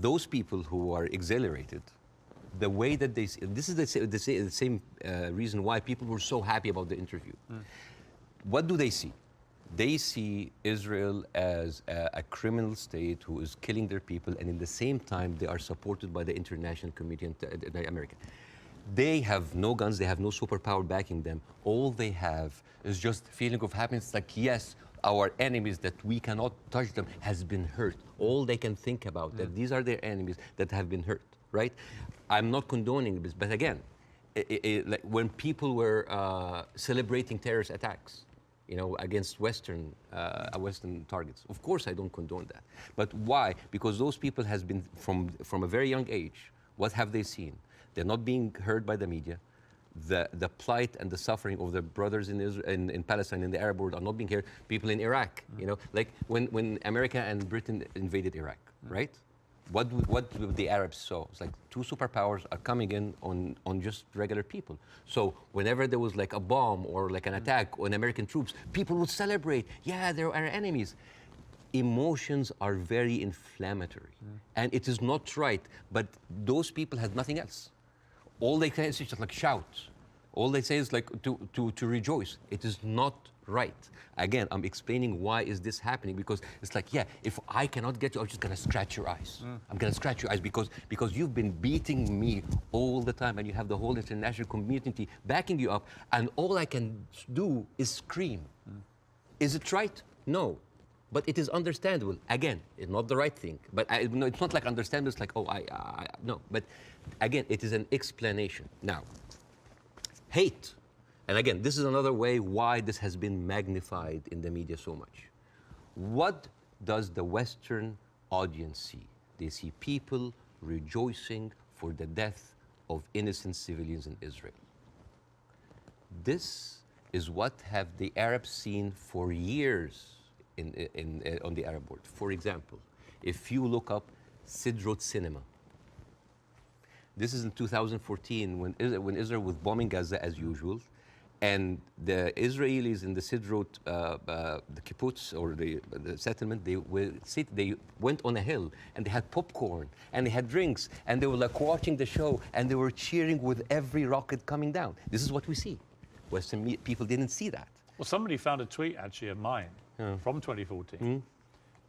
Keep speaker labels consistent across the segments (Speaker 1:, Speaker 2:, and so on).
Speaker 1: those people who are exhilarated, the way that they see, this is the same reason why people were so happy about the interview. What do they see? They see Israel as a criminal state who is killing their people, and in the same time, they are supported by the international community and America. They have no guns, they have no superpower backing them. All they have is just feeling of happiness, like, yes, our enemies that we cannot touch them has been hurt. All they can think about, that these are their enemies that have been hurt, right? I'm not condoning this, but again, like when people were celebrating terrorist attacks, you know, against Western targets. Of course, I don't condone that. But why? Because those people has been, from a very young age, what have they seen? They're not being heard by the media. The plight and the suffering of the brothers in Palestine, in the Arab world, are not being heard. People in Iraq, you know, like when America and Britain invaded Iraq, right? What the Arabs saw? It's like two superpowers are coming in on just regular people. So whenever there was like a bomb or like an attack on American troops, people would celebrate. Yeah, they're our enemies. Emotions are very inflammatory, and it is not right. But those people had nothing else. All they can is just like shout. All they say is like to rejoice. It is not right. Again, I'm explaining why is this happening, because it's like, yeah, if I cannot get you, I'm just gonna scratch your eyes. I'm gonna scratch your eyes because you've been beating me all the time, and you have the whole international community backing you up, and all I can do is scream. Is it right? No. But it is understandable. Again, it's not the right thing. But no, it's not like understandable. It's like, oh, no. But again, it is an explanation. Now, hate. And again, this is another way why this has been magnified in the media so much. What does the Western audience see? They see people rejoicing for the death of innocent civilians in Israel. This is what have the Arabs seen for years on the Arab world. For example, if you look up Sidrot cinema, this is in 2014 when Israel was bombing Gaza as usual, and the Israelis in the Sidrot, the kibbutz or the settlement, they went on a hill and they had popcorn and they had drinks and they were like watching the show and they were cheering with every rocket coming down. This is what we see. Western people didn't see that.
Speaker 2: Well, somebody found a tweet actually of mine from 2014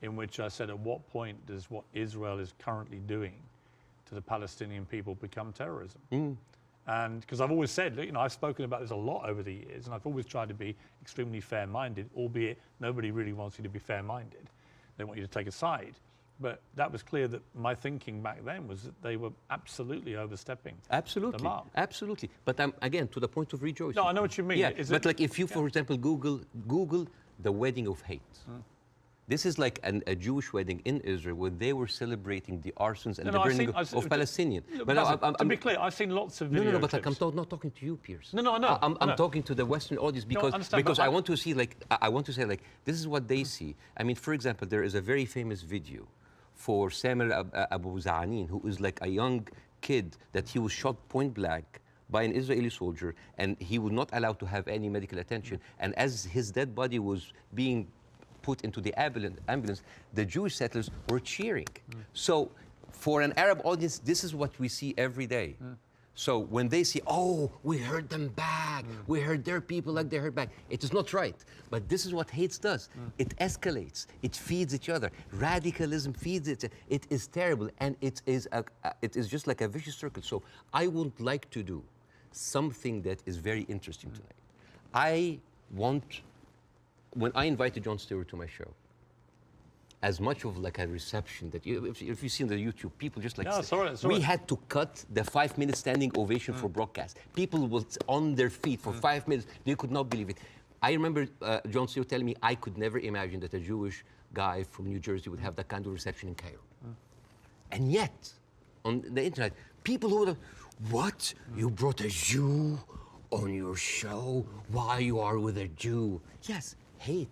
Speaker 2: in which I said, at what point does what Israel is currently doing to the Palestinian people become terrorism? And because I've always said, you know, I've spoken about this a lot over the years, and I've always tried to be extremely fair-minded, albeit nobody really wants you to be fair-minded. They want you to take a side. But that was clear that my thinking back then was that they were absolutely overstepping the mark. Absolutely.
Speaker 1: But again, to the point of rejoicing.
Speaker 2: No, I know what you mean.
Speaker 1: Yeah, but like if you, for example, Google the wedding of hate. This is like a Jewish wedding in Israel where they were celebrating the arsons and the burning of Palestinians.
Speaker 2: But to be clear, I've seen lots of videos.
Speaker 1: No, but like, I'm not talking to you, Piers.
Speaker 2: No, I know.
Speaker 1: I'm talking to the Western audience because I want to see, like, I want to say, like, this is what they see. I mean, for example, there is a very famous video for Samer Abu Za'anin, who is like a young kid that he was shot point blank by an Israeli soldier, and he was not allowed to have any medical attention. And as his dead body was being put into the ambulance, the Jewish settlers were cheering. So for an Arab audience, this is what we see every day. So when they see, oh, we heard them back, we heard their people like they heard back, it is not right. But this is what hate does. It escalates, it feeds each other. Radicalism feeds it. It is terrible, and it is just like a vicious circle. So I would like to do something that is very interesting tonight. When I invited Jon Stewart to my show, as much of like a reception that if you see on the YouTube, people just like, we had to cut the 5-minute standing ovation for broadcast. People were on their feet for 5 minutes. They could not believe it. I remember Jon Stewart telling me I could never imagine that a Jewish guy from New Jersey would have that kind of reception in Cairo. And yet, on the internet, people who would, what? You brought a Jew on your show? Why you are with a Jew? Yes, hate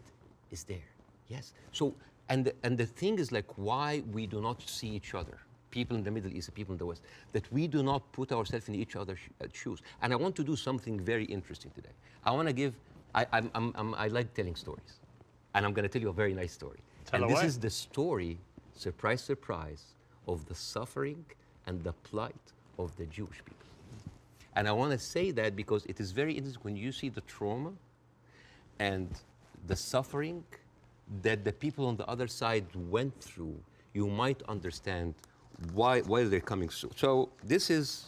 Speaker 1: is there. Yes. So, and the thing is, like, why we do not see each other, people in the Middle East, people in the West, that we do not put ourselves in each other's shoes. And I want to do something very interesting today. I want to give, I like telling stories. And I'm going to tell you a very nice story.
Speaker 2: Tell away.
Speaker 1: This is the story, surprise, surprise, of the suffering and the plight of the Jewish people. And I want to say that because it is very interesting when you see the trauma and the suffering that the people on the other side went through, you might understand why they're coming. So this is,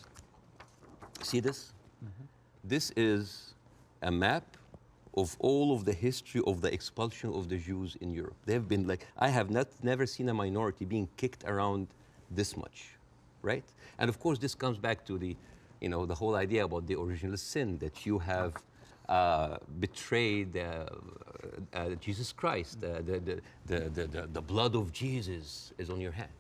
Speaker 1: see this? This is a map of all of the history of the expulsion of the Jews in Europe. They've been like, I have never seen a minority being kicked around this much, right? And of course, this comes back to the, the whole idea about the original sin, that you have betrayed Jesus Christ. The blood of Jesus is on your hands.